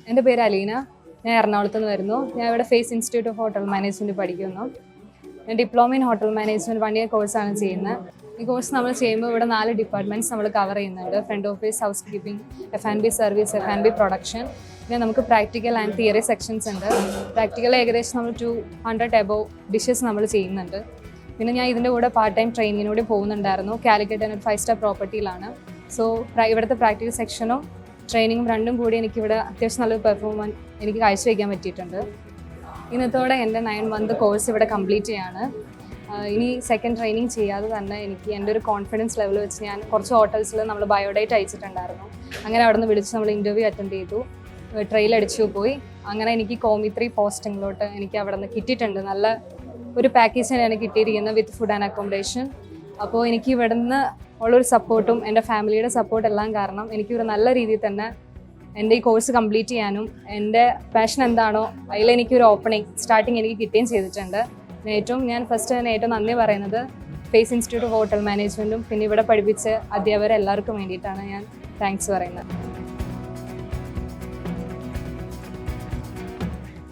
എൻ്റെ പേര് അലീന. ഞാൻ എറണാകുളത്ത് നിന്ന് വരുന്നു. ഞാൻ ഇവിടെ face institute of hotel management പഠിക്കുന്നു. ഞാൻ diploma in hotel management 1 year കോഴ്സാണ് ചെയ്യുന്നത്. ഈ കോഴ്സ് നമ്മൾ ചെയ്യുമ്പോൾ ഇവിടെ 4 ഡിപ്പാർട്ട്മെൻറ്റ്സ് നമ്മൾ കവർ ചെയ്യുന്നുണ്ട്. Front office, housekeeping, F&B service, F&B production. പിന്നെ നമുക്ക് പ്രാക്ടിക്കൽ ആൻഡ് തിയറി സെക്ഷൻസ് ഉണ്ട്. പ്രാക്ടിക്കൽ ഏകദേശം നമ്മൾ 200 എബോവ് ഡിഷസ് നമ്മൾ ചെയ്യുന്നുണ്ട്. പിന്നെ ഞാൻ ഇതിൻ്റെ കൂടെ പാർട്ട് ടൈം ട്രെയിനിങ്ങിനൂടെ പോകുന്നുണ്ടായിരുന്നു. കാലിക്കറ്റ് ഒരു 5 സ്റ്റാർ പ്രോപ്പർട്ടിയിലാണ്. സോ ഇവിടുത്തെ പ്രാക്ടിക്കൽ സെക്ഷനും ട്രെയിനിങ്ങും രണ്ടും കൂടി എനിക്കിവിടെ അത്യാവശ്യം നല്ലൊരു പെർഫോമൻസ് എനിക്ക് കാഴ്ചവെക്കാൻ പറ്റിയിട്ടുണ്ട്. ഇന്നത്തോടെ എൻ്റെ 9 മന്ത് കോഴ്സ് ഇവിടെ കംപ്ലീറ്റ് ചെയ്യാണ്. ഇനി സെക്കൻഡ് ട്രെയിനിങ് ചെയ്യാതെ തന്നെ എനിക്ക് എൻ്റെ ഒരു കോൺഫിഡൻസ് ലെവൽ വെച്ച് ഞാൻ കുറച്ച് ഹോട്ടൽസിൽ നമ്മൾ ബയോഡേറ്റ് അയച്ചിട്ടുണ്ടായിരുന്നു. അങ്ങനെ അവിടെ നിന്ന് വിളിച്ച് നമ്മൾ ഇൻ്റർവ്യൂ അറ്റൻഡ് ചെയ്തു, ട്രെയിൽ അടിച്ചു പോയി. അങ്ങനെ എനിക്ക് കോമി 3 പോസ്റ്റിങ്ങിലോട്ട് എനിക്ക് അവിടെ നിന്ന് കിട്ടിയിട്ടുണ്ട്. നല്ല ഒരു പാക്കേജ് തന്നെയാണ് കിട്ടിയിരിക്കുന്നത് വിത്ത് ഫുഡ് ആൻഡ് അക്കോമഡേഷൻ. അപ്പോൾ എനിക്ക് ഇവിടെ നിന്ന് ഉള്ളൊരു സപ്പോർട്ടും എൻ്റെ ഫാമിലിയുടെ സപ്പോർട്ട് എല്ലാം കാരണം എനിക്കൊരു നല്ല രീതിയിൽ തന്നെ എൻ്റെ ഈ കോഴ്സ് കംപ്ലീറ്റ് ചെയ്യാനും എൻ്റെ പാഷൻ എന്താണോ അതിലെനിക്കൊരു സ്റ്റാർട്ടിങ് എനിക്ക് കിട്ടുകയും ചെയ്തിട്ടുണ്ട്. ഞാൻ ഫസ്റ്റ് തന്നെ ഏറ്റവും നന്ദി പറയുന്നത് ഫേസ് ഇൻസ്റ്റിറ്റ്യൂട്ട് ഓഫ് ഹോട്ടൽ മാനേജ്മെൻറ്റും പിന്നെ ഇവിടെ പഠിപ്പിച്ച അധ്യാപകരെല്ലാവർക്കും വേണ്ടിയിട്ടാണ് ഞാൻ താങ്ക്സ് പറയുന്നത്.